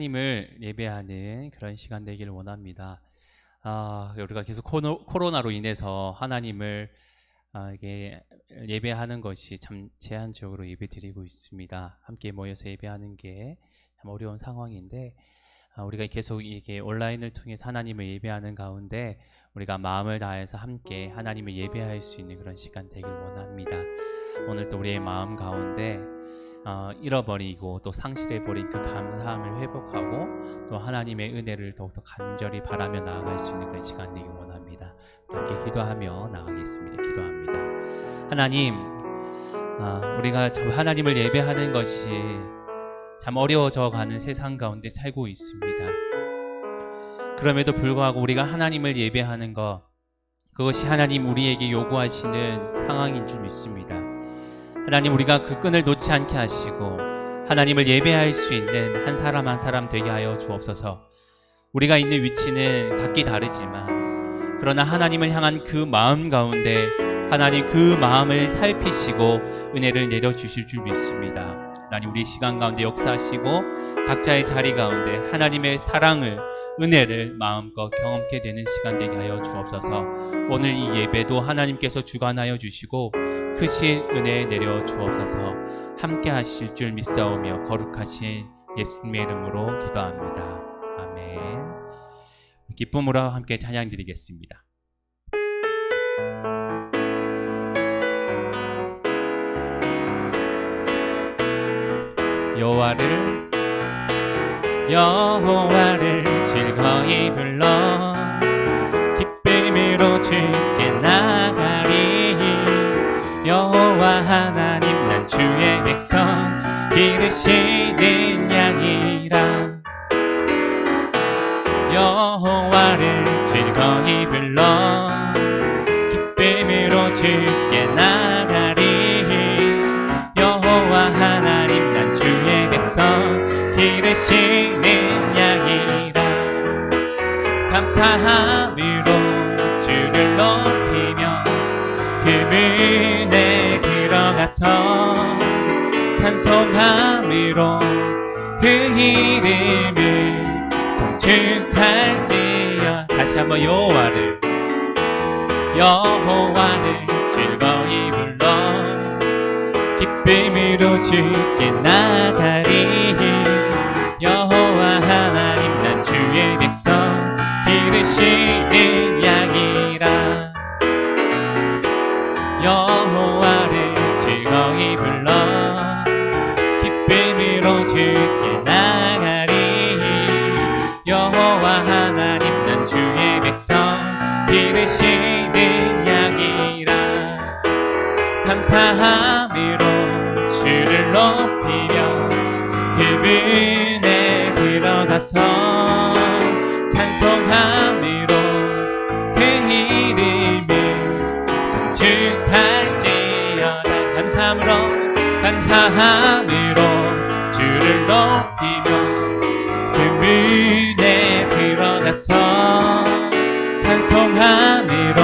하나님을 예배하는 그런 시간 되기를 원합니다. 우리가 계속 코로나로 인해서 하나님을 이게 예배하는 것이 참 제한적으로 예배드리고 있습니다. 함께 모여서 예배하는 게 참 어려운 상황인데 우리가 계속 이게 온라인을 통해서 하나님을 예배하는 가운데 우리가 마음을 다해서 함께 하나님을 예배할 수 있는 그런 시간 되기를 원합니다. 오늘 또 우리의 마음 가운데 잃어버리고 또 상실해버린 그 감사함을 회복하고 또 하나님의 은혜를 더욱더 간절히 바라며 나아갈 수 있는 그런 시간 되길 원합니다. 함께 기도하며 나아가겠습니다. 기도합니다. 하나님, 우리가 하나님을 예배하는 것이 참 어려워져가는 세상 가운데 살고 있습니다. 그럼에도 불구하고 우리가 하나님을 예배하는 것, 그것이 하나님 우리에게 요구하시는 상황인 줄 믿습니다. 하나님, 우리가 그 끈을 놓지 않게 하시고 하나님을 예배할 수 있는 한 사람 한 사람 되게 하여 주옵소서. 우리가 있는 위치는 각기 다르지만 그러나 하나님을 향한 그 마음 가운데 하나님 그 마음을 살피시고 은혜를 내려주실 줄 믿습니다. 하나님, 우리 시간 가운데 역사하시고 각자의 자리 가운데 하나님의 사랑을, 은혜를 마음껏 경험케 되는 시간 되게 하여 주옵소서. 오늘 이 예배도 하나님께서 주관하여 주시고 크신 은혜 내려 주옵소서. 함께 하실 줄 믿사오며 거룩하신 예수님의 이름으로 기도합니다. 아멘. 기쁨으로 함께 찬양 드리겠습니다. 여호와를 즐거이 불러 기쁨으로 주께 나가리. 여호와 하나님, 난 주의 백성 기르시는 양이라. 여호와를 즐거이 불러 기쁨으로 주께 나가리. 여호와 하나님, 난 주의 백성 기르시는 양이라. 감사함으로 주를 높이며 그분에 들어가서 찬송함으로 그 이름을 송축할지어. 다시 한번 여호와를 즐거이 불러 기쁨으로 주께 나가리. 여호와 하나님, 난 주의 백성 기르시는 양이라. 여호와를 즐거이 불러 기쁨으로 주께 나가리. 여호와 하나님, 난 주의 백성 기르시는 양이라. 감사함으로 주를 높이며 그분에 들어가서 찬송함으로 그 이름을 송축할지어다. 감사함으로 주를 높이며 그분에 들어가서 찬송함으로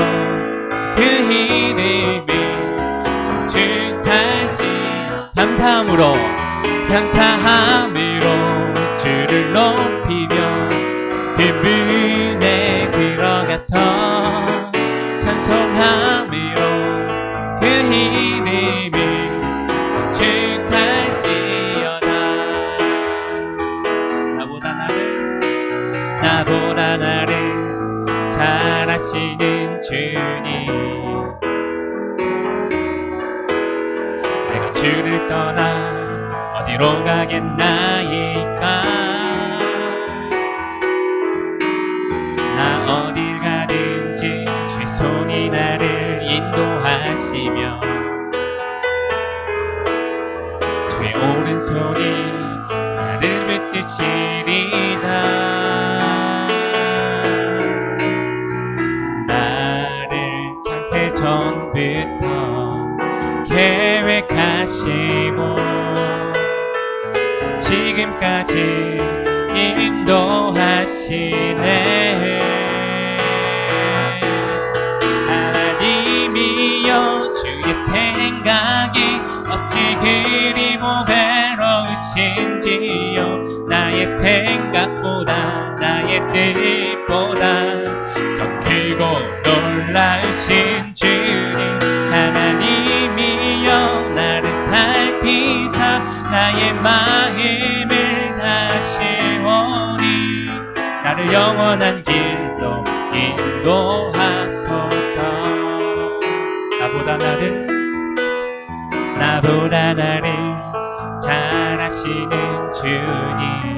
그 이름을 송축할지어다. 감사함으로 주를 높이며 그분에 들어가서 찬송함으로 그 이름을 송축할지어다. 나보다 나를 잘 아시는 주님, 내가 주를 떠나 어디로 가겠나이까. 나 어딜 가든지 주의 손이 나를 인도하시며 주의 오른손이 나를 붙드시리다. 나를 창세 전부터 계획하시고 지금까지 인도하시네. 하나님이여, 주의 생각이 어찌 그리 보배로우신지요. 나의 생각보다 나의 뜻보다 더 크고 놀라우신 주님 하나님이여 나를 살피사 나의 마음을 다시오니 나를 영원한 길로 인도하소서. 나보다 나를 잘 아시는 주님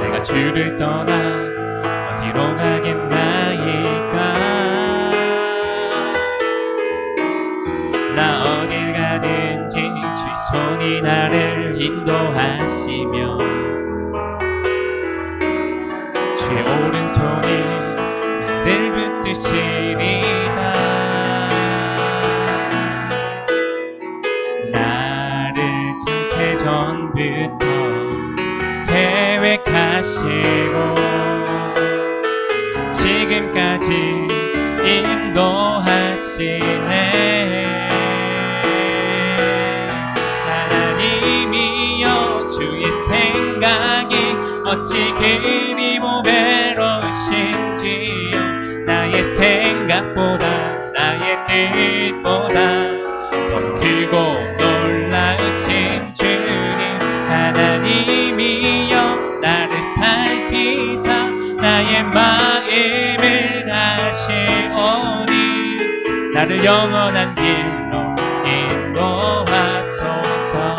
내가 주를 떠나 어디로 가겠나이까 나 어딜 가든지 주의 손이 나를 인도하시며 주의 오른손이 나를 붙드시리다. 나를 창세전부터 계획하시고 지금까지 인도하시네. 하나님이여 주의 생각이 어찌 그리 모배로우신지요 나의 생각보다 나의 뜻보다 더 크고 놀라우신 주님 하나님이여 나를 살피사 나의 마음을 다시오니 나를 영원한 길로 인도하소서.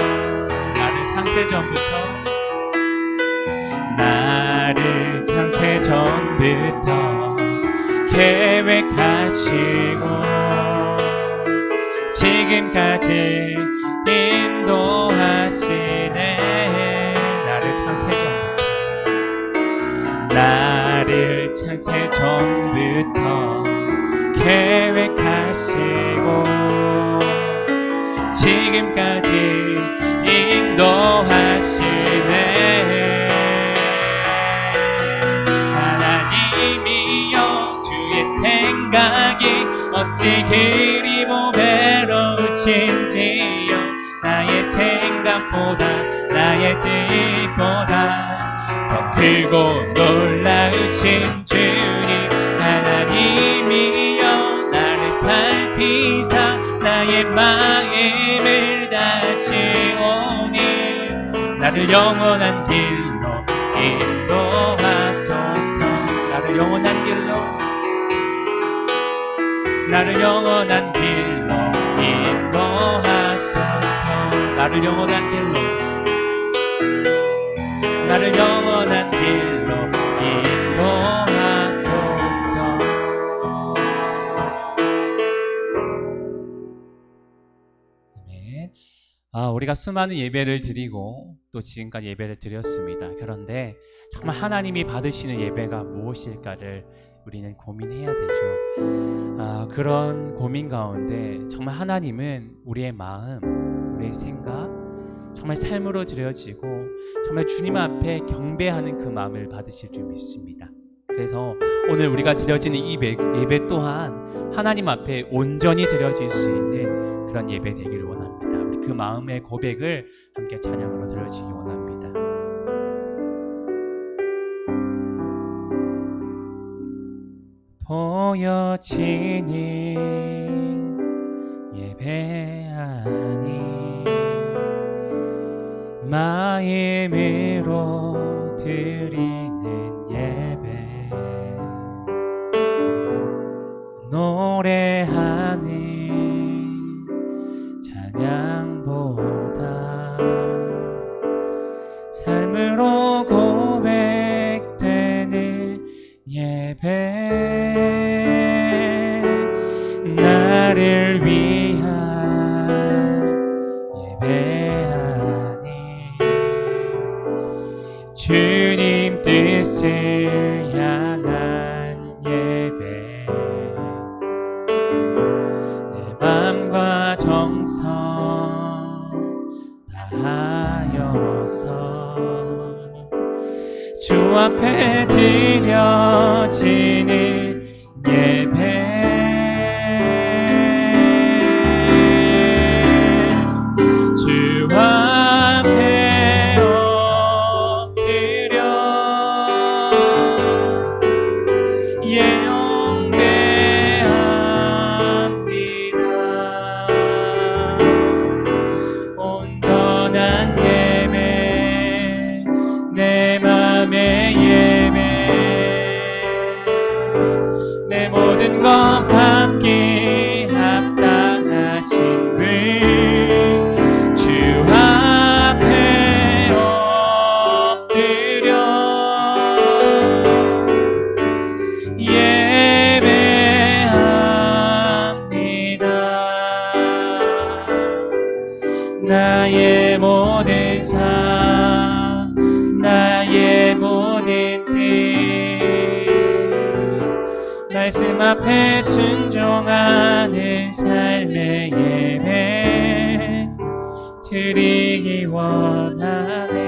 나를 창세전부터 계획하시고 지금까지 인도하시네. 나를 창세전부터 계획하시고 지금까지 인도하시네. 하나님이여 주의 생각이 어찌 그리 모배로우신지요 나의 생각보다 나의 뜻보다 더 크고 놀라우신 주님 하나님이여 나를 살피사 나의 마음을 다시오니 나를 영원한 길로 인도하소서. 나를 영원한 길로 인도하소서. 나를 영원한 길로 인도하소서. 아멘. 우리가 수많은 예배를 드리고 또 지금까지 예배를 드렸습니다. 그런데 정말 하나님이 받으시는 예배가 무엇일까를 우리는 고민해야 되죠. 그런 고민 가운데 정말 하나님은 우리의 마음, 우리의 생각, 정말 삶으로 드려지고 정말 주님 앞에 경배하는 그 마음을 받으실 줄 믿습니다. 그래서 오늘 우리가 드려지는 이 예배 또한 하나님 앞에 온전히 드려질 수 있는 그런 예배 되기를 원합니다. 우리 그 마음의 고백을 함께 찬양으로 드려지기 원합니다. 보여지는 예배하니 마음으로 드리는 예배 노래하는 찬양보다 삶으로 고백되는 예배 나를 위한 예배하니 주님 뜻을 향한 예배 내 맘과 정성 다하여서 주 앞에 드려지는 예배 주 앞에 말씀 앞에 순종하는 삶의 예배 드리기 원하네.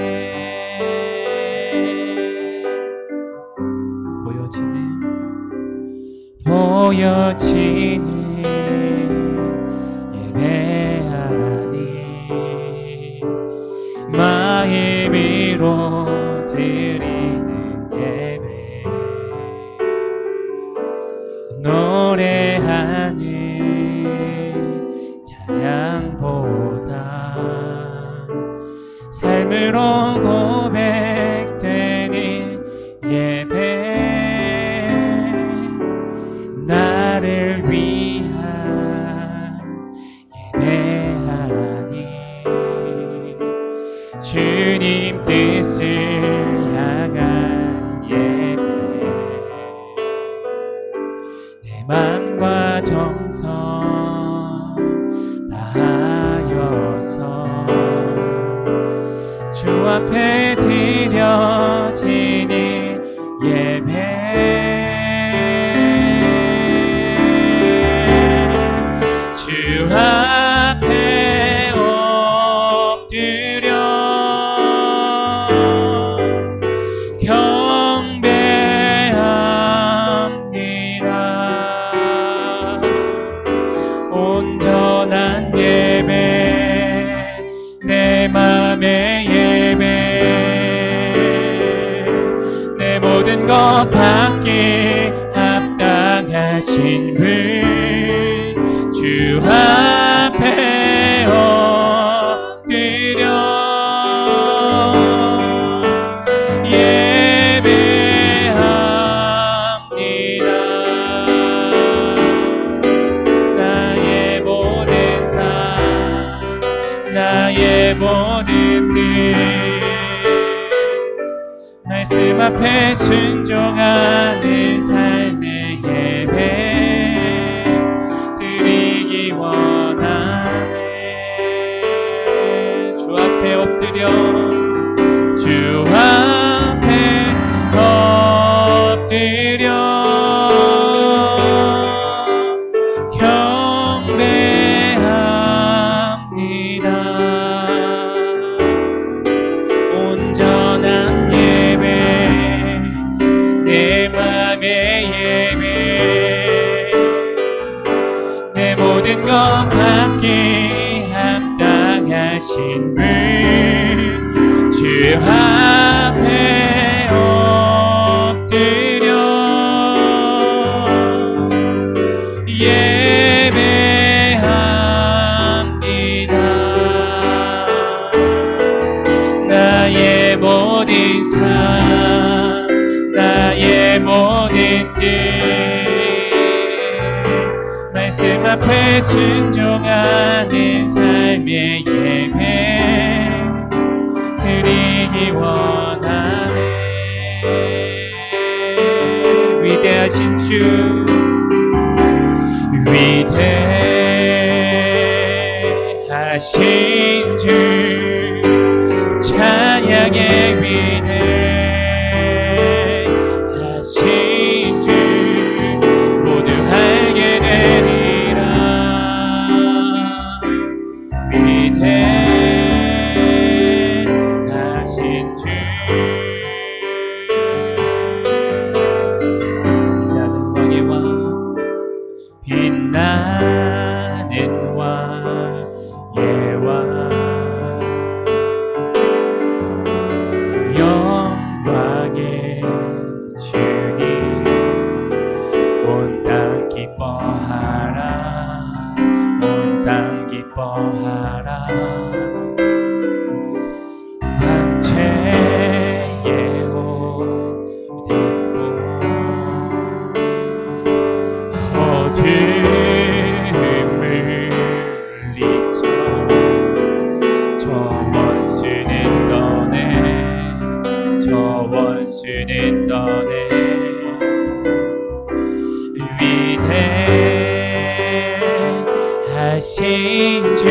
보여지는 예배하니 마음으로 드리는 예배 노래하는 찬양보다 삶으로 고백되는 예배 나를 위한 예배하니 주님 뜻을 향한 예배 내 맘과 정성 다하여서 주 앞에 드려지는 예배 주 앞에 엎드려 경배합니다. 온전한 예배 내 맘의 예배 내 모든 것 받기 합당하신 분 주 앞에 엎드려 예배합니다. 나의 모든 삶 나의 모든 뜻 말씀 앞에 순종하는 삶의 예배 드리기 원하네. 주 앞에 엎드려 주 앞에 엎드려 경배합니다. 온전한 예배 내 맘의 예배 내 모든 것 받기 합당하신 분 주 앞에 엎드려 예배합니다. 나의 모든 삶 나의 모든 뜻 말씀 앞에 순종하는 삶의 예배 드리기 원하네. 위대하신 주 위대하신 주 찬양의 위대하신 주 모두 알게 되리라. 위대하신 주 빛나는 왕의 왕 빛나는 왕의 왕 영광의 주님 온 땅 기뻐하라 온 땅 기뻐하라 광채의 옷 입고 어둠을 물리쳐 저 원수는 떠내 저 원수는 떠내 위대하신 주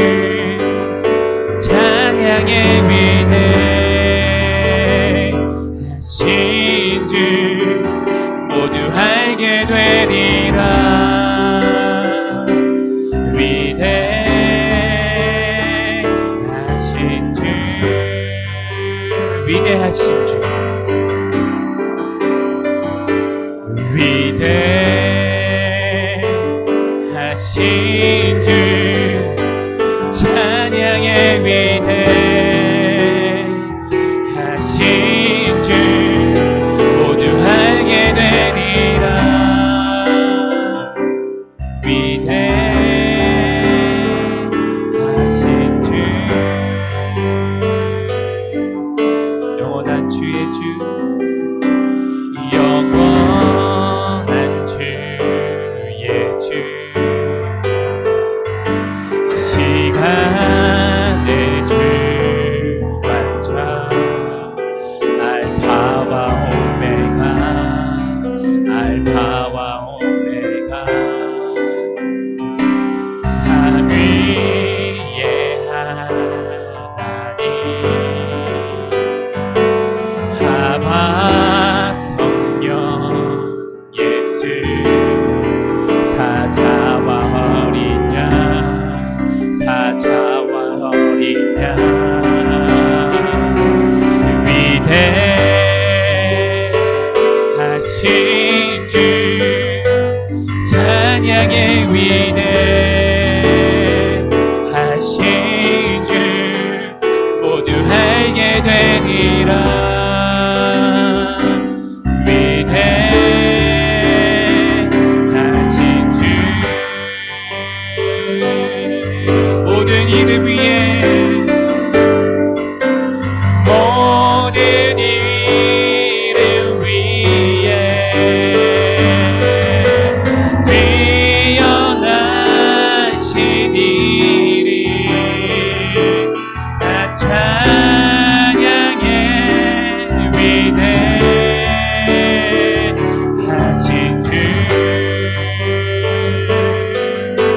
찬양의 위대하신 주 모두 알게 되리라. 위대하신 주, 위대하신 주, 찬양의 위대하신 주, 모두 알게 되리라. 위대하신 주, 영원한 주의 주, 영원한 주의 주, 시간의 주 완전, 알파와 오메가, 알파와 오메가, 삼위의 하나님, 아바 성령 예수, 사자와 어린 양, 사자와 어린 양, 위대하신 주, 찬양의 위대하신 주, 모두 알게 되리라. 위대하신 주, 모든 이름 위에, 모든 이름 위에 뛰어나신 이름, 나 찬양의 위대하신 주,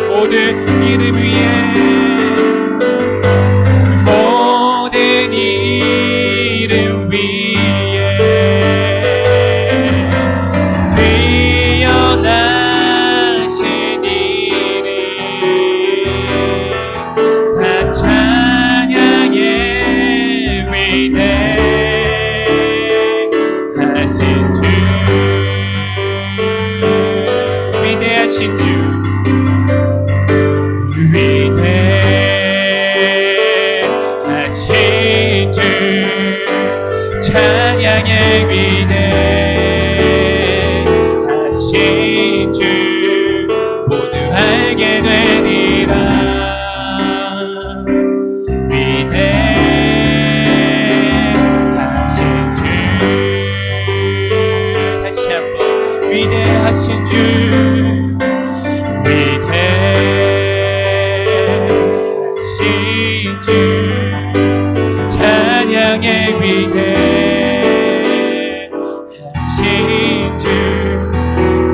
모든 이름 위에, 모든 이름 위에 뛰어나신 이름, 다 찬양의 위대하신 주, 위대하신 주, 위대하신 주, 찬양의 위대하신 주, 모두 알게 되리라. 위대하신 주, 다시 한번, 위대하신 주, 위대하신 주, 찬양의 위대하신 주,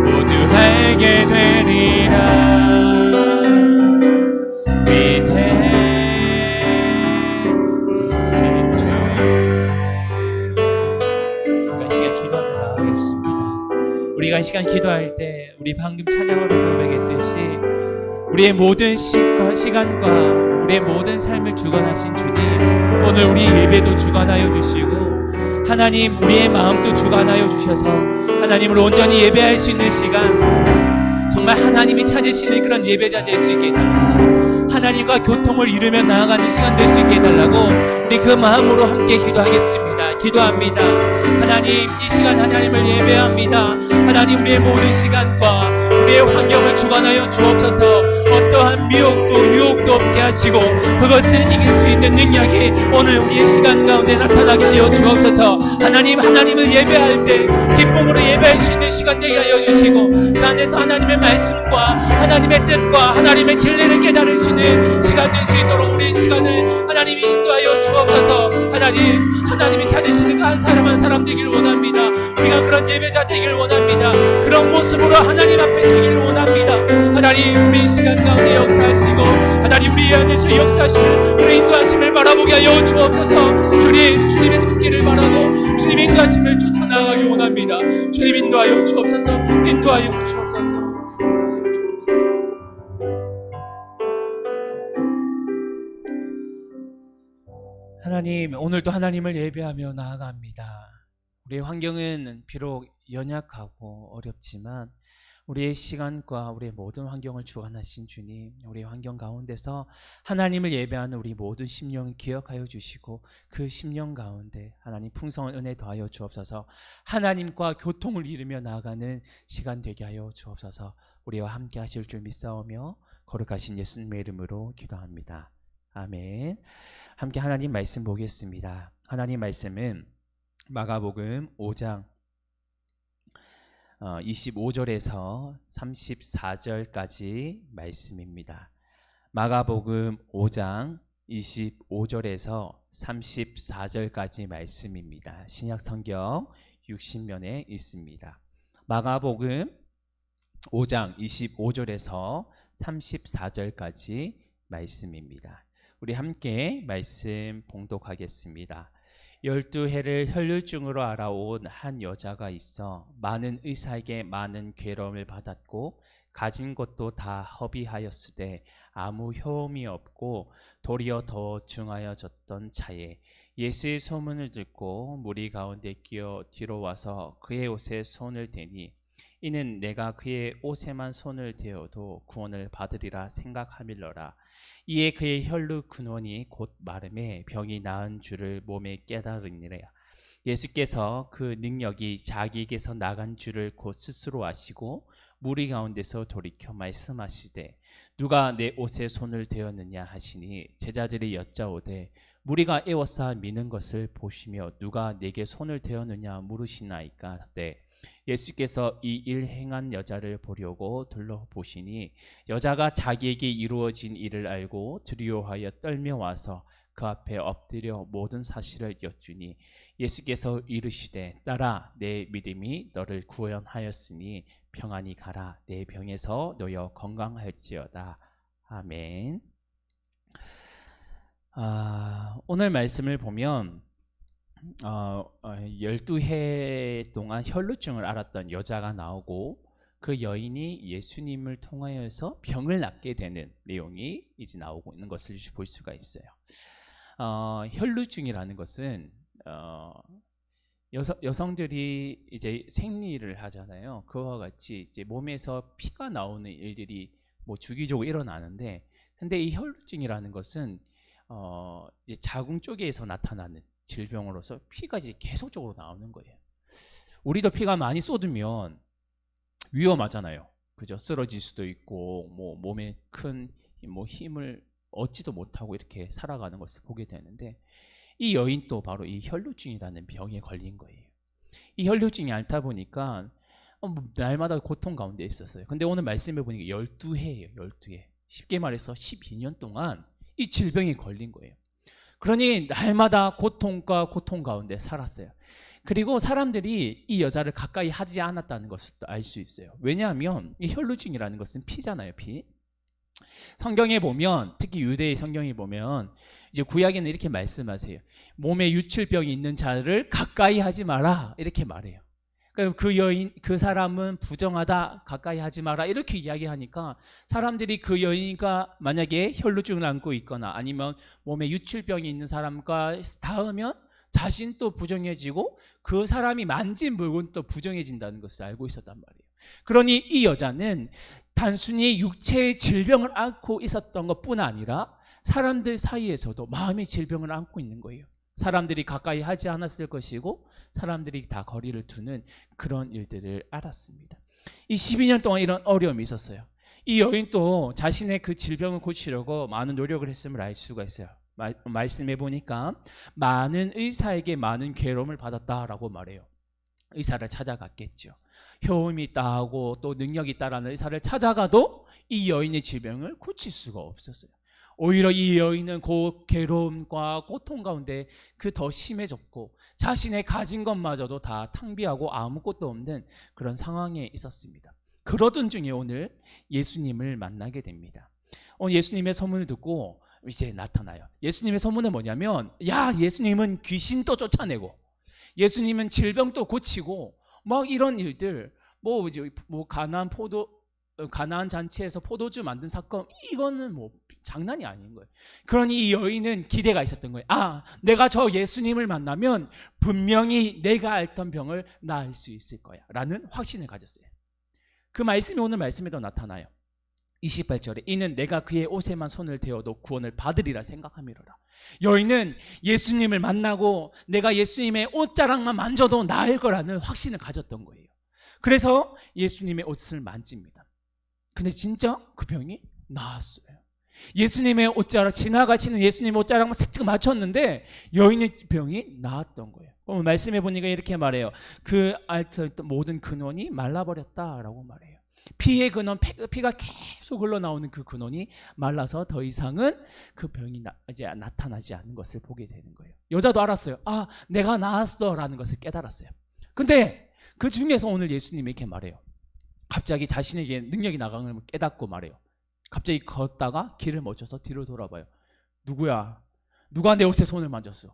모두 알게 되리라. 위대하신 주. 우리가 이 시간 기도하며 나아가겠습니다. 우리가 이 시간 기도할 때 우리 방금 찬양으로 고백했듯이 우리의 모든 시간과 우리의 모든 삶을 주관하신 주님, 오늘 우리 예배도 주관하여 주시고 하나님 우리의 마음도 주관하여 주셔서 하나님을 온전히 예배할 수 있는 시간, 정말 하나님이 찾으시는 그런 예배자 될 수 있게 해달라고, 하나님과 교통을 이루며 나아가는 시간 될 수 있게 해달라고 우리 그 마음으로 함께 기도합니다. 하나님, 이 시간 하나님을 예배합니다. 하나님, 우리의 모든 시간과 우리의 환경을 주관하여 주옵소서. 어떠한 미혹도 유혹도 없게 하시고 그것을 이길 수 있는 능력이 오늘 우리의 시간 가운데 나타나게 하여 주옵소서. 하나님을 예배할 때 기쁨으로 예배할 수 있는 시간 되게 하여 주시고 그 안에서 하나님의 말씀과 하나님의 뜻과 하나님의 진리를 깨달을 수 있는 시간 될 수 있도록 우리의 시간을 하나님이 인도하여 주옵소서. 하나님이 찾으시는 그 한 사람 한 사람 되길 원합니다. 우리가 그런 예배자 되길 원합니다. 그런 모습으로 하나님 앞에 서기를 원합니다. 하나님, 우리 시간 가운데 역사하시고 하나님 우리 안에서 역사하시는 그런 인도하심을 바라보게 하여 주옵소서. 주님의 손길을 바라고 주님의 인도하심을 쫓아나가길 원합니다. 주님 인도하여 주옵소서. 인도하여 주옵소서. 하나님, 오늘도 하나님을 예배하며 나아갑니다. 우리의 환경은 비록 연약하고 어렵지만 우리의 시간과 우리의 모든 환경을 주관하신 주님, 우리의 환경 가운데서 하나님을 예배하는 우리 모든 심령을 기억하여 주시고 그 심령 가운데 하나님 풍성한 은혜 더하여 주옵소서. 하나님과 교통을 이루며 나아가는 시간 되게 하여 주옵소서. 우리와 함께 하실 줄 믿사오며 거룩하신 예수님의 이름으로 기도합니다. 아멘. 함께 하나님 말씀 보겠습니다. 하나님 말씀은 마가복음 5장 25절에서 34절까지 말씀입니다. 마가복음 5장 25절에서 34절까지 말씀입니다. 신약 성경 60면에 있습니다. 마가복음 5장 25절에서 34절까지 말씀입니다. 우리 함께 말씀 봉독하겠습니다. 12해를 혈루증으로 알아온 한 여자가 있어 많은 의사에게 많은 괴로움을 받았고 가진 것도 다 허비하였으되 아무 효험이 없고 도리어 더 중하여졌던 차에 예수의 소문을 듣고 무리 가운데 끼어 뒤로 와서 그의 옷에 손을 대니 이는 내가 그의 옷에만 손을 대어도 구원을 받으리라 생각하밀러라. 이에 그의 혈루 근원이 곧 마름에 병이 나은 줄을 몸에 깨달으니라. 예수께서 그 능력이 자기에게서 나간 줄을 곧 스스로 아시고 무리 가운데서 돌이켜 말씀하시되 누가 내 옷에 손을 대었느냐 하시니 제자들이 여짜오되 무리가 에워싸 미는 것을 보시며 누가 내게 손을 대었느냐 물으시나이까 하되 예수께서 이 일 행한 여자를 보려고 둘러보시니 여자가 자기에게 이루어진 일을 알고 두려워하여 떨며 와서 그 앞에 엎드려 모든 사실을 여쭈니 예수께서 이르시되 딸아 내 믿음이 너를 구원하였으니 평안히 가라 내 병에서 놓여 건강할지어다. 아멘. 오늘 말씀을 보면 12해 동안 혈루증을 앓았던 여자가 나오고 그 여인이 예수님을 통하여서 병을 낫게 되는 내용이 이제 나오고 있는 것을 볼 수가 있어요. 혈루증이라는 것은 여성들이 이제 생리를 하잖아요. 그와 같이 이제 몸에서 피가 나오는 일들이 뭐 주기적으로 일어나는데, 근데 이 혈루증이라는 것은 이제 자궁 쪽에서 나타나는 질병으로서 피가 이제 계속적으로 나오는 거예요. 우리도 피가 많이 쏟으면 위험하잖아요. 그죠? 쓰러질 수도 있고 뭐 몸에 큰 뭐 힘을 얻지도 못하고 이렇게 살아가는 것을 보게 되는데, 이 여인도 바로 이 혈루증이라는 병에 걸린 거예요. 이 혈루증이 앓다 보니까 날마다 고통 가운데 있었어요. 근데 오늘 말씀해 보니까 12해예요. 12해. 쉽게 말해서 12년 동안 이 질병에 걸린 거예요. 그러니 날마다 고통과 고통 가운데 살았어요. 그리고 사람들이 이 여자를 가까이 하지 않았다는 것을 또 알 수 있어요. 왜냐하면 이 혈루증이라는 것은 피잖아요. 피. 성경에 보면, 특히 유대의 성경에 보면 이제 구약에는 이렇게 말씀하세요. 몸에 유출병이 있는 자를 가까이 하지 마라 이렇게 말해요. 그 여인, 그 사람은 부정하다, 가까이 하지 마라 이렇게 이야기하니까 사람들이 그 여인과 만약에 혈루증을 앓고 있거나 아니면 몸에 유출병이 있는 사람과 닿으면 자신도 부정해지고 그 사람이 만진 물건도 부정해진다는 것을 알고 있었단 말이에요. 그러니 이 여자는 단순히 육체의 질병을 앓고 있었던 것뿐 아니라 사람들 사이에서도 마음의 질병을 앓고 있는 거예요. 사람들이 가까이 하지 않았을 것이고 사람들이 다 거리를 두는 그런 일들을 알았습니다. 이 12년 동안 이런 어려움이 있었어요. 이 여인도 자신의 그 질병을 고치려고 많은 노력을 했음을 알 수가 있어요. 말씀해 보니까 많은 의사에게 많은 괴로움을 받았다라고 말해요. 의사를 찾아갔겠죠. 효험이 있다 하고 또 능력이 있다라는 의사를 찾아가도 이 여인의 질병을 고칠 수가 없었어요. 오히려 이 여인은 그 괴로움과 고통 가운데 그 더 심해졌고 자신의 가진 것마저도 다 탕비하고 아무것도 없는 그런 상황에 있었습니다. 그러던 중에 오늘 예수님을 만나게 됩니다. 오늘 예수님의 소문을 듣고 이제 나타나요. 예수님의 소문은 뭐냐면, 야, 예수님은 귀신도 쫓아내고 예수님은 질병도 고치고 막 이런 일들, 뭐 가나안 잔치에서 포도주 만든 사건, 이거는 뭐 장난이 아닌 거예요. 그러니 이 여인은 기대가 있었던 거예요. 아, 내가 저 예수님을 만나면 분명히 내가 앓던 병을 나을 수 있을 거야 라는 확신을 가졌어요. 그 말씀이 오늘 말씀에도 나타나요. 28절에 이는 내가 그의 옷에만 손을 대어도 구원을 받으리라 생각함이로라. 여인은 예수님을 만나고 내가 예수님의 옷자락만 만져도 나을 거라는 확신을 가졌던 거예요. 그래서 예수님의 옷을 만집니다. 근데 진짜 그 병이 나았어요. 예수님의 옷자락, 지나가시는 예수님의 옷자락만 살짝 맞췄는데 여인의 병이 나았던 거예요. 그럼 말씀해 보니까 이렇게 말해요. 그 앓던 모든 근원이 말라버렸다라고 말해요. 피의 근원, 피가 계속 흘러나오는 그 근원이 말라서 더 이상은 그 병이 이제 나타나지 않는 것을 보게 되는 거예요. 여자도 알았어요. 아, 내가 나았어라는 것을 깨달았어요. 근데 그 중에서 오늘 예수님이 이렇게 말해요. 갑자기 자신에게 능력이 나가는 걸 깨닫고 말해요. 갑자기 걷다가 길을 멈춰서 뒤로 돌아봐요. 누구야? 누가 내 옷에 손을 만졌어?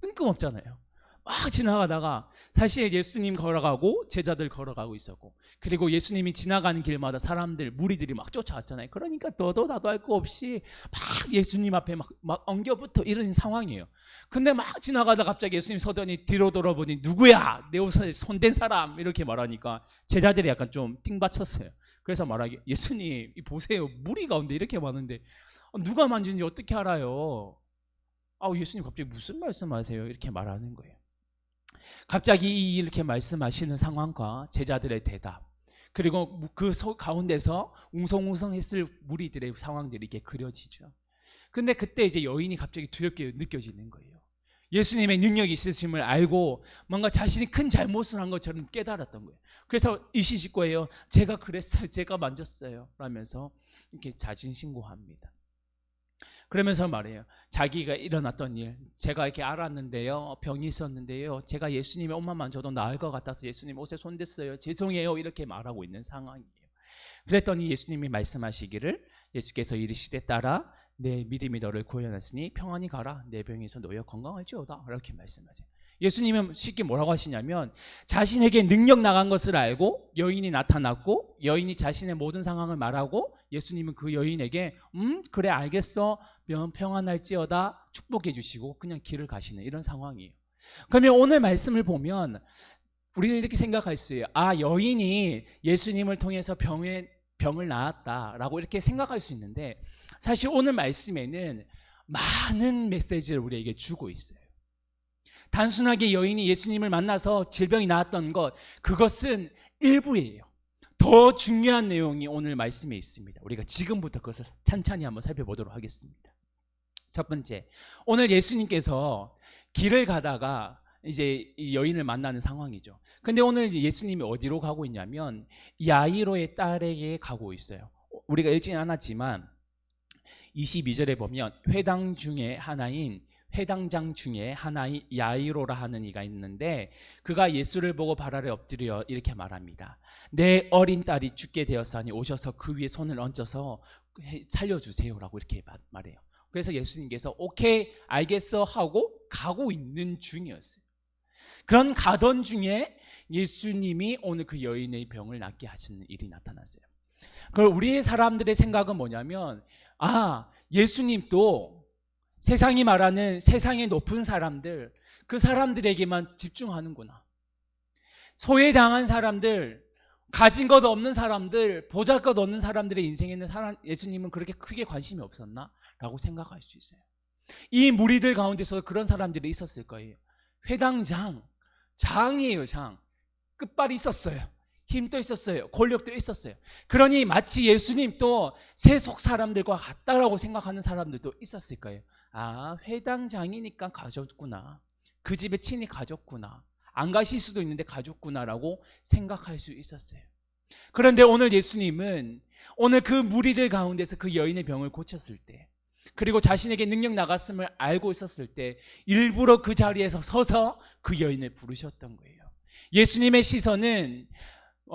뜬금없잖아요. 막 지나가다가 사실 예수님 걸어가고 제자들 걸어가고 있었고, 그리고 예수님이 지나가는 길마다 사람들, 무리들이 막 쫓아왔잖아요. 그러니까 너도 나도 할 거 없이 막 예수님 앞에 막 엉겨붙어 이런 상황이에요. 근데 막 지나가다 갑자기 예수님 서더니 뒤로 돌아보니 누구야? 내 옷에 손댄 사람 이렇게 말하니까 제자들이 약간 좀 띵받쳤어요. 그래서 말하기, 예수님 보세요, 무리 가운데 이렇게 많은데 누가 만지는지 어떻게 알아요? 아, 예수님 갑자기 무슨 말씀하세요? 이렇게 말하는 거예요. 갑자기 이렇게 말씀하시는 상황과 제자들의 대답, 그리고 그 가운데서 웅성웅성했을 무리들의 상황들이 이렇게 그려지죠. 근데 그때 이제 여인이 갑자기 두렵게 느껴지는 거예요. 예수님의 능력이 있으심을 알고 뭔가 자신이 큰 잘못을 한 것처럼 깨달았던 거예요. 그래서 이시식구예요. 제가 그랬어요. 제가 만졌어요. 라면서 이렇게 자진신고합니다. 그러면서 말해요. 자기가 일어났던 일, 제가 이렇게 알았는데요, 병이 있었는데요, 제가 예수님의 옷만 만져도 나을 것 같아서 예수님 옷에 손댔어요. 죄송해요. 이렇게 말하고 있는 상황이에요. 그랬더니 예수님이 말씀하시기를, 예수께서 이르시되 딸아, 내 믿음이 너를 구원하였으니 평안히 가라. 내 병에서 놓여 건강할지어다. 이렇게 말씀하세요. 예수님은 쉽게 뭐라고 하시냐면, 자신에게 능력 나간 것을 알고 여인이 나타났고 여인이 자신의 모든 상황을 말하고 예수님은 그 여인에게 그래 알겠어, 평안할지어다 축복해 주시고 그냥 길을 가시는 이런 상황이에요. 그러면 오늘 말씀을 보면 우리는 이렇게 생각할 수 있어요. 아, 여인이 예수님을 통해서 병을 나았다라고 이렇게 생각할 수 있는데, 사실 오늘 말씀에는 많은 메시지를 우리에게 주고 있어요. 단순하게 여인이 예수님을 만나서 질병이 나았던 것, 그것은 일부예요. 더 중요한 내용이 오늘 말씀에 있습니다. 우리가 지금부터 그것을 찬찬히 한번 살펴보도록 하겠습니다. 첫 번째, 오늘 예수님께서 길을 가다가 이제 이 여인을 만나는 상황이죠. 근데 오늘 예수님이 어디로 가고 있냐면 야이로의 딸에게 가고 있어요. 우리가 읽지는 않았지만 22절에 보면 회당장 중에 하나인 야이로라 하는 이가 있는데, 그가 예수를 보고 발 아래 엎드려 이렇게 말합니다. 내 어린 딸이 죽게 되었사니 오셔서 그 위에 손을 얹어서 살려주세요라고 이렇게 말해요. 그래서 예수님께서 오케이 알겠어 하고 가고 있는 중이었어요. 그런 가던 중에 예수님이 오늘 그 여인의 병을 낫게 하시는 일이 나타났어요. 그럼 우리의 사람들의 생각은 뭐냐면, 아, 예수님도 세상이 말하는 세상의 높은 사람들, 그 사람들에게만 집중하는구나. 소외당한 사람들, 가진 것 없는 사람들, 보잘것 없는 사람들의 인생에는 예수님은 그렇게 크게 관심이 없었나? 라고 생각할 수 있어요. 이 무리들 가운데서 그런 사람들이 있었을 거예요. 장이에요, 장. 끝발이 있었어요. 힘도 있었어요. 권력도 있었어요. 그러니 마치 예수님도 세속 사람들과 같다라고 생각하는 사람들도 있었을 거예요. 아, 회당장이니까 가졌구나. 그 집에 친히 가졌구나. 안 가실 수도 있는데 가졌구나라고 생각할 수 있었어요. 그런데 오늘 예수님은 오늘 그 무리들 가운데서 그 여인의 병을 고쳤을 때, 그리고 자신에게 능력 나갔음을 알고 있었을 때 일부러 그 자리에서 서서 그 여인을 부르셨던 거예요. 예수님의 시선은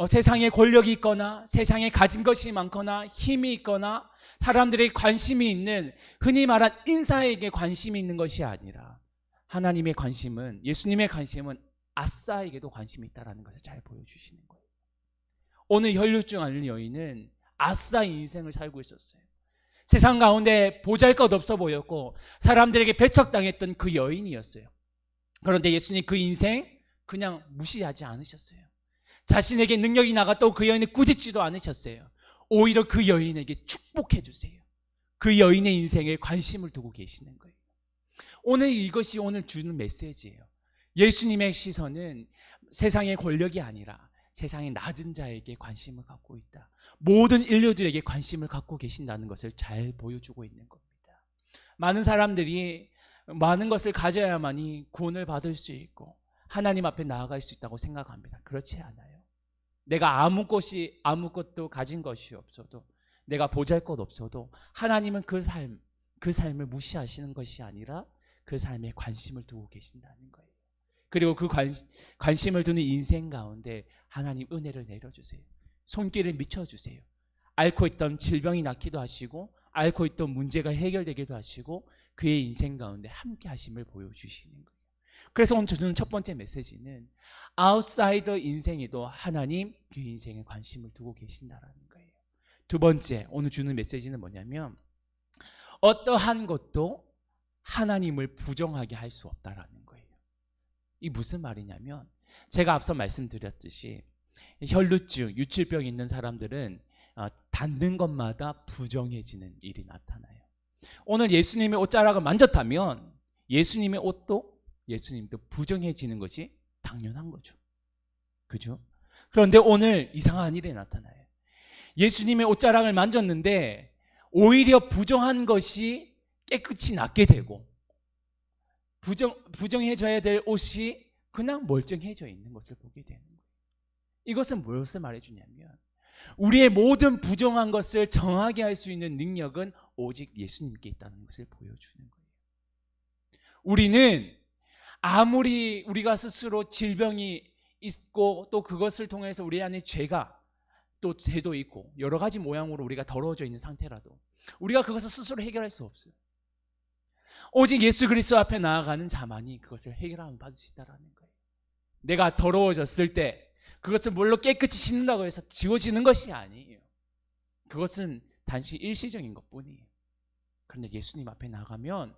세상에 권력이 있거나 세상에 가진 것이 많거나 힘이 있거나 사람들의 관심이 있는 흔히 말한 인사에게 관심이 있는 것이 아니라 하나님의 관심은, 예수님의 관심은 아싸에게도 관심이 있다는 것을 잘 보여주시는 거예요. 오늘 혈류증 앓는 여인은 아싸 인생을 살고 있었어요. 세상 가운데 보잘것없어 보였고 사람들에게 배척당했던 그 여인이었어요. 그런데 예수님 그 인생 그냥 무시하지 않으셨어요. 자신에게 능력이 나갔다고 그 여인을 꾸짖지도 않으셨어요. 오히려 그 여인에게 축복해 주세요. 그 여인의 인생에 관심을 두고 계시는 거예요. 오늘 이것이 오늘 주는 메시지예요. 예수님의 시선은 세상의 권력이 아니라 세상의 낮은 자에게 관심을 갖고 있다. 모든 인류들에게 관심을 갖고 계신다는 것을 잘 보여주고 있는 겁니다. 많은 사람들이 많은 것을 가져야만이 구원을 받을 수 있고 하나님 앞에 나아갈 수 있다고 생각합니다. 그렇지 않아요. 내가 아무것도 가진 것이 없어도, 내가 보잘것 없어도 하나님은 그 삶을 무시하시는 것이 아니라 그 삶에 관심을 두고 계신다는 거예요. 그리고 그 관심을 두는 인생 가운데 하나님 은혜를 내려주세요. 손길을 미쳐주세요. 앓고 있던 질병이 낫기도 하시고 앓고 있던 문제가 해결되기도 하시고 그의 인생 가운데 함께 하심을 보여주시는 거예요. 그래서 오늘 주는 첫 번째 메시지는 아웃사이더 인생에도 하나님 그 인생에 관심을 두고 계신다라는 거예요. 두 번째 오늘 주는 메시지는 뭐냐면 어떠한 것도 하나님을 부정하게 할 수 없다라는 거예요. 이 무슨 말이냐면 제가 앞서 말씀드렸듯이 혈루증, 유출병이 있는 사람들은 닿는 것마다 부정해지는 일이 나타나요. 오늘 예수님의 옷자락을 만졌다면 예수님의 옷도 예수님도 부정해지는 것이 당연한 거죠. 그죠? 그런데 오늘 이상한 일이 나타나요. 예수님의 옷자락을 만졌는데 오히려 부정한 것이 깨끗이 낫게 되고 부정해져야 될 옷이 그냥 멀쩡해져 있는 것을 보게 되는 거예요. 이것은 무엇을 말해주냐면 우리의 모든 부정한 것을 정하게 할 수 있는 능력은 오직 예수님께 있다는 것을 보여주는 거예요. 우리는 아무리 우리가 스스로 질병이 있고 또 그것을 통해서 우리 안에 죄가 또 죄도 있고 여러 가지 모양으로 우리가 더러워져 있는 상태라도 우리가 그것을 스스로 해결할 수 없어요. 오직 예수 그리스도 앞에 나아가는 자만이 그것을 해결함을 받을 수 있다는 거예요. 내가 더러워졌을 때 그것을 물로 깨끗이 씻는다고 해서 지워지는 것이 아니에요. 그것은 단지 일시적인 것뿐이에요. 그런데 예수님 앞에 나가면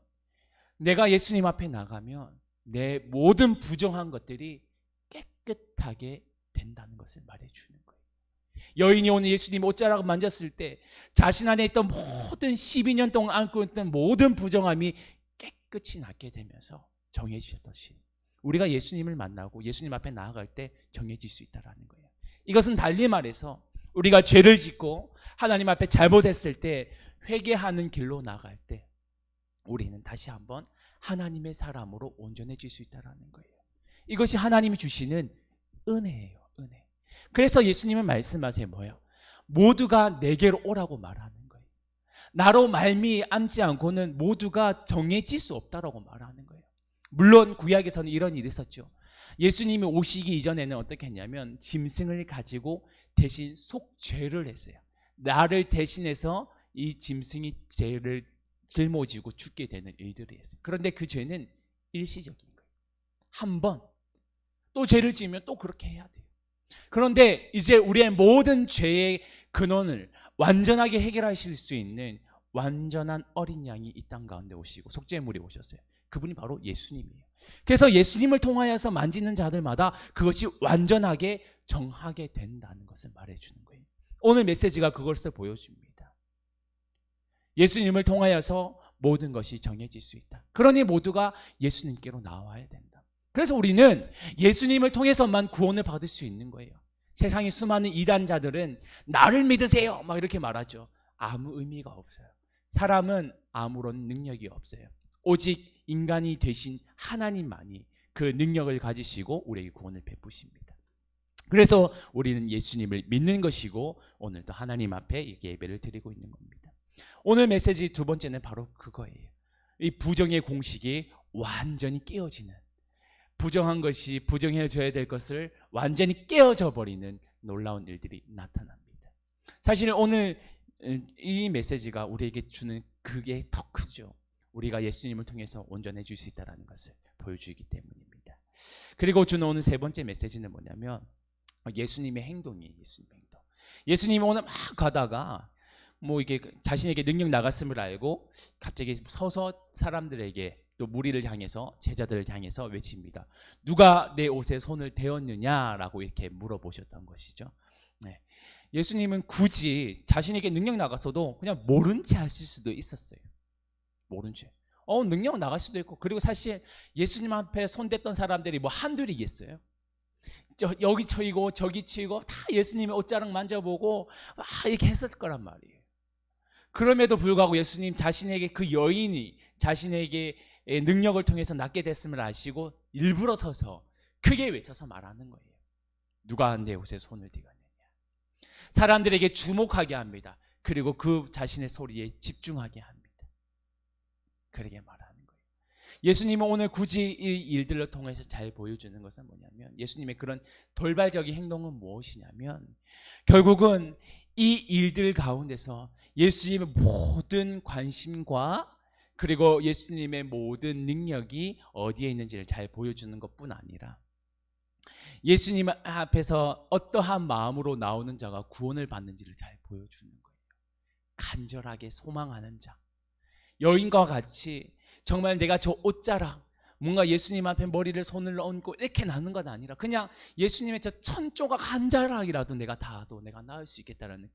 내가 예수님 앞에 나가면 내 모든 부정한 것들이 깨끗하게 된다는 것을 말해주는 거예요. 여인이 오늘 예수님 옷자락을 만졌을 때 자신 안에 있던 모든 12년 동안 안고 있던 모든 부정함이 깨끗이 낫게 되면서 정해지셨듯이 우리가 예수님을 만나고 예수님 앞에 나아갈 때 정해질 수 있다는 거예요. 이것은 달리 말해서 우리가 죄를 짓고 하나님 앞에 잘못했을 때 회개하는 길로 나갈 때 우리는 다시 한번 하나님의 사람으로 온전해질 수 있다는 거예요. 이것이 하나님이 주시는 은혜예요. 은혜. 그래서 예수님은 말씀하세요. 뭐예요? 모두가 내게로 오라고 말하는 거예요. 나로 말미암지 않고는 모두가 정해질 수 없다라고 말하는 거예요. 물론 구약에서는 이런 일이 있었죠. 예수님이 오시기 이전에는 어떻게 했냐면 짐승을 가지고 대신 속죄를 했어요. 나를 대신해서 이 짐승이 죄를 짊어지고 죽게 되는 일들을 했어요. 그런데 그 죄는 일시적인 거예요. 한 번 또 죄를 지으면 또 그렇게 해야 돼요. 그런데 이제 우리의 모든 죄의 근원을 완전하게 해결하실 수 있는 완전한 어린 양이 이 땅 가운데 오시고 속죄물이 오셨어요. 그분이 바로 예수님이에요. 그래서 예수님을 통하여서 만지는 자들마다 그것이 완전하게 정하게 된다는 것을 말해주는 거예요. 오늘 메시지가 그것을 보여줍니다. 예수님을 통하여서 모든 것이 정해질 수 있다. 그러니 모두가 예수님께로 나와야 된다. 그래서 우리는 예수님을 통해서만 구원을 받을 수 있는 거예요. 세상의 수많은 이단자들은 나를 믿으세요 막 이렇게 말하죠. 아무 의미가 없어요. 사람은 아무런 능력이 없어요. 오직 인간이 되신 하나님만이 그 능력을 가지시고 우리에게 구원을 베푸십니다. 그래서 우리는 예수님을 믿는 것이고 오늘도 하나님 앞에 예배를 드리고 있는 겁니다. 오늘 메시지 두 번째는 바로 그거예요. 이 부정의 공식이 완전히 깨어지는, 부정한 것이 부정해져야 될 것을 완전히 깨어져 버리는 놀라운 일들이 나타납니다. 사실 오늘 이 메시지가 우리에게 주는 그게 더 크죠. 우리가 예수님을 통해서 온전해질 수 있다는 것을 보여주기 때문입니다. 그리고 주는 오늘 세 번째 메시지는 뭐냐면 예수님의 행동이에요. 예수님의 행동. 예수님이 오늘 막 가다가 뭐 이게 자신에게 능력 나갔음을 알고 갑자기 서서 사람들에게 또 무리를 향해서 제자들을 향해서 외칩니다. 누가 내 옷에 손을 대었느냐라고 이렇게 물어보셨던 것이죠. 네. 예수님은 굳이 자신에게 능력 나갔어도 그냥 모른 채 하실 수도 있었어요. 모른 채. 능력 나갈 수도 있고, 그리고 사실 예수님 앞에 손댔던 사람들이 뭐 한둘이겠어요. 여기 쳐이고 저기 치고 다 예수님의 옷자락 만져보고 이렇게 했었을 거란 말이에요. 그럼에도 불구하고 예수님 자신에게 그 여인이 자신에게 능력을 통해서 낫게 됐음을 아시고 일부러 서서 크게 외쳐서 말하는 거예요. 누가 내 옷에 손을 대었느냐. 사람들에게 주목하게 합니다. 그리고 그 자신의 소리에 집중하게 합니다. 그렇게 말하는 거예요. 예수님은 오늘 굳이 이 일들을 통해서 잘 보여주는 것은 뭐냐면, 예수님의 그런 돌발적인 행동은 무엇이냐면, 결국은 이 일들 가운데서 예수님의 모든 관심과 그리고 예수님의 모든 능력이 어디에 있는지를 잘 보여주는 것뿐 아니라, 예수님 앞에서 어떠한 마음으로 나오는 자가 구원을 받는지를 잘 보여주는 거예요. 간절하게 소망하는 자, 여인과 같이 정말 내가 저 옷자락, 뭔가 예수님 앞에 머리를 손을 얹고 이렇게 나는 건 아니라 그냥 예수님의 저 천조각 한 자락이라도 내가 닿아도 내가 나을 수 있겠다라는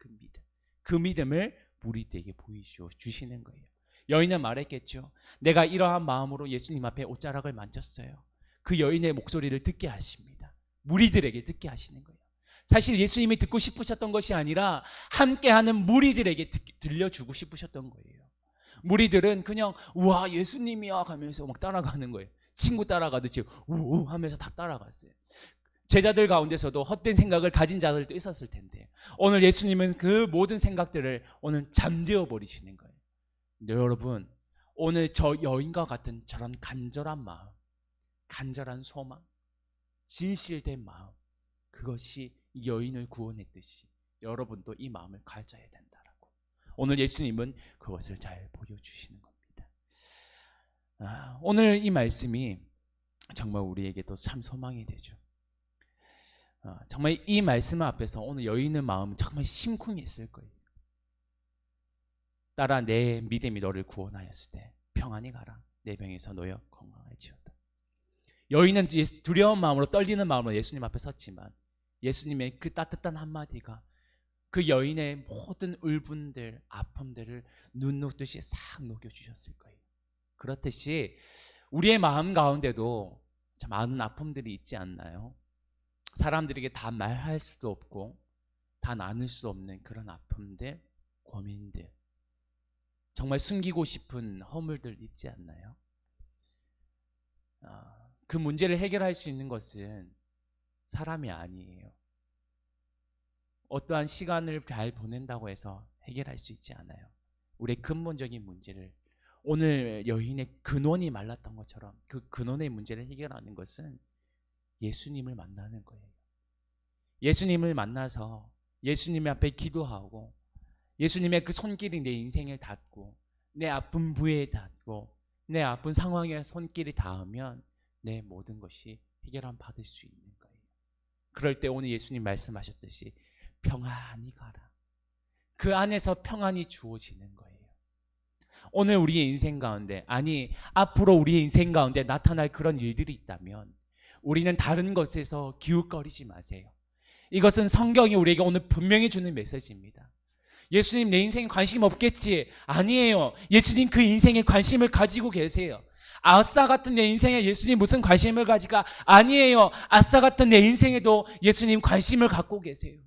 그 믿음을 무리들에게 보여주시는 거예요. 여인은 말했겠죠. 내가 이러한 마음으로 예수님 앞에 옷자락을 만졌어요. 그 여인의 목소리를 듣게 하십니다. 무리들에게 듣게 하시는 거예요. 사실 예수님이 듣고 싶으셨던 것이 아니라 함께하는 무리들에게 들려주고 싶으셨던 거예요. 무리들은 그냥 우와 예수님이야 하면서 막 따라가는 거예요. 친구 따라가듯이 우우 하면서 다 따라갔어요. 제자들 가운데서도 헛된 생각을 가진 자들도 있었을 텐데, 오늘 예수님은 그 모든 생각들을 오늘 잠재워 버리시는 거예요. 근데 여러분, 오늘 저 여인과 같은 저런 간절한 마음, 간절한 소망, 진실된 마음, 그것이 여인을 구원했듯이 여러분도 이 마음을 가져야 된다라고 오늘 예수님은 그것을 잘 보여주시는 겁니다. 오늘 이 말씀이 정말 우리에게도 참 소망이 되죠. 정말 이 말씀 앞에서 오늘 여인의 마음은 정말 심쿵했을 거예요. 딸아, 내 믿음이 너를 구원하였을 때 평안히 가라. 내 병에서 놓여 건강할지어다. 여인은 두려운 마음으로 떨리는 마음으로 예수님 앞에 섰지만 예수님의 그 따뜻한 한마디가 그 여인의 모든 울분들, 아픔들을 눈 녹듯이 싹 녹여주셨을 거예요. 그렇듯이 우리의 마음 가운데도 참 많은 아픔들이 있지 않나요? 사람들에게 다 말할 수도 없고 다 나눌 수 없는 그런 아픔들, 고민들, 정말 숨기고 싶은 허물들 있지 않나요? 그 문제를 해결할 수 있는 것은 사람이 아니에요. 어떠한 시간을 잘 보낸다고 해서 해결할 수 있지 않아요. 우리의 근본적인 문제를, 오늘 여인의 근원이 말랐던 것처럼 그 근원의 문제를 해결하는 것은 예수님을 만나는 거예요. 예수님을 만나서 예수님 앞에 기도하고 예수님의 그 손길이 내 인생을 닿고 내 아픈 부위에 닿고 내 아픈 상황에 손길이 닿으면 내 모든 것이 해결함 받을 수 있는 거예요. 그럴 때 오늘 예수님 말씀하셨듯이 평안히 가라. 그 안에서 평안이 주어지는 거예요. 오늘 우리의 인생 가운데, 아니 앞으로 우리의 인생 가운데 나타날 그런 일들이 있다면 우리는 다른 것에서 기웃거리지 마세요. 이것은 성경이 우리에게 오늘 분명히 주는 메시지입니다. 예수님 내 인생에 관심 없겠지? 아니에요. 예수님 그 인생에 관심을 가지고 계세요. 아싸 같은 내 인생에 예수님 무슨 관심을 가지가? 아니에요. 아싸 같은 내 인생에도 예수님 관심을 갖고 계세요.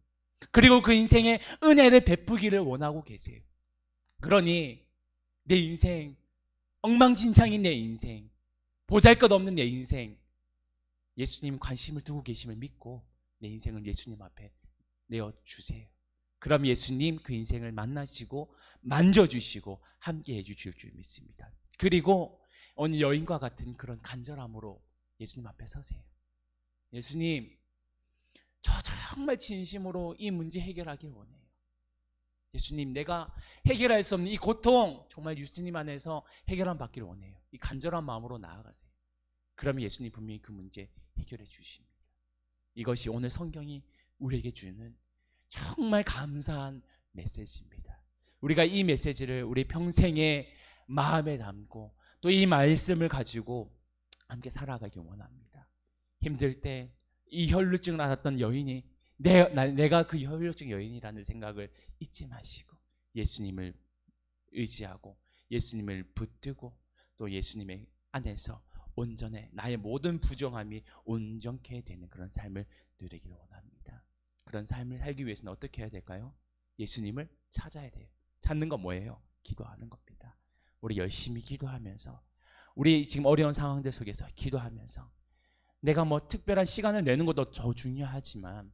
그리고 그 인생에 은혜를 베푸기를 원하고 계세요. 그러니 내 인생, 엉망진창인 내 인생, 보잘것없는 내 인생, 예수님 관심을 두고 계심을 믿고 내 인생을 예수님 앞에 내어주세요. 그럼 예수님 그 인생을 만나시고 만져주시고 함께 해주실 줄 믿습니다. 그리고 오늘 여인과 같은 그런 간절함으로 예수님 앞에 서세요. 예수님, 저 정말 진심으로 이 문제 해결하길 원해요. 예수님, 내가 해결할 수 없는 이 고통 정말 예수님 안에서 해결함 받기를 원해요. 이 간절한 마음으로 나아가세요. 그러면 예수님 분명히 그 문제 해결해 주십니다. 이것이 오늘 성경이 우리에게 주는 정말 감사한 메시지입니다. 우리가 이 메시지를 우리 평생에 마음에 담고 또 이 말씀을 가지고 함께 살아가길 원합니다. 힘들 때 이 혈루증을 앓았던 여인이 내가 그 혈루증 여인이라는 생각을 잊지 마시고 예수님을 의지하고 예수님을 붙들고 또 예수님의 안에서 온전해 나의 모든 부정함이 온전케 되는 그런 삶을 누리기를 원합니다. 그런 삶을 살기 위해서는 어떻게 해야 될까요? 예수님을 찾아야 돼요. 찾는 건 뭐예요? 기도하는 겁니다. 우리 열심히 기도하면서 우리 지금 어려운 상황들 속에서 기도하면서 내가 뭐 특별한 시간을 내는 것도 더 중요하지만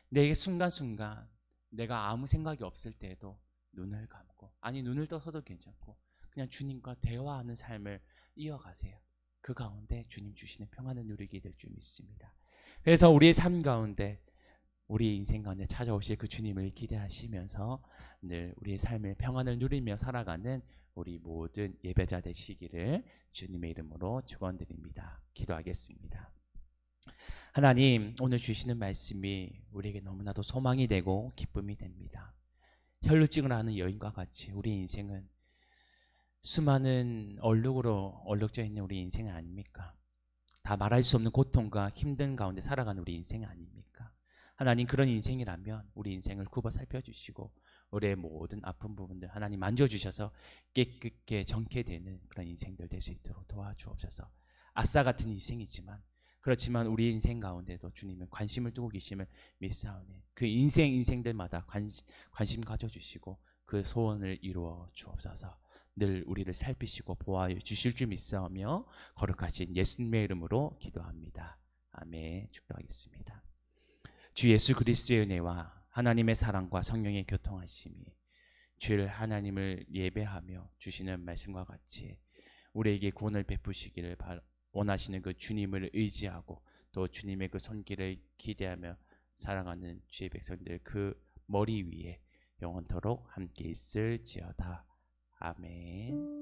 내 순간순간 내가 아무 생각이 없을 때에도 눈을 감고 아니 눈을 떠서도 괜찮고 그냥 주님과 대화하는 삶을 이어가세요. 그 가운데 주님 주시는 평안을 누리게 될 줄 믿습니다. 그래서 우리의 삶 가운데 우리 인생 가운데 찾아오실 그 주님을 기대하시면서 늘 우리의 삶의 평안을 누리며 살아가는 우리 모든 예배자 되시기를 주님의 이름으로 축원드립니다. 기도하겠습니다. 하나님, 오늘 주시는 말씀이 우리에게 너무나도 소망이 되고 기쁨이 됩니다. 혈루증을 앓는 여인과 같이 우리 인생은 수많은 얼룩으로 얼룩져 있는 우리 인생 아닙니까? 다 말할 수 없는 고통과 힘든 가운데 살아가는 우리 인생 아닙니까? 하나님, 그런 인생이라면 우리 인생을 굽어 살펴주시고 우리의 모든 아픈 부분들 하나님 만져주셔서 깨끗게 정케 되는 그런 인생들 될 수 있도록 도와주옵소서. 아싸 같은 인생이지만 그렇지만 우리 인생 가운데도 주님은 관심을 두고 계심을 믿사오니 그 인생들마다 관심 가져주시고 그 소원을 이루어 주옵소서. 늘 우리를 살피시고 보호하여 주실 줄 믿사오며 거룩하신 예수님의 이름으로 기도합니다. 아멘. 축도하겠습니다. 주 예수 그리스도의 은혜와 하나님의 사랑과 성령의 교통하심이 주를 하나님을 예배하며 주시는 말씀과 같이 우리에게 구원을 베푸시기를 원하시는 그 주님을 의지하고 또 주님의 그 손길을 기대하며 살아가는 주의 백성들 그 머리 위에 영원토록 함께 있을지어다. 아멘.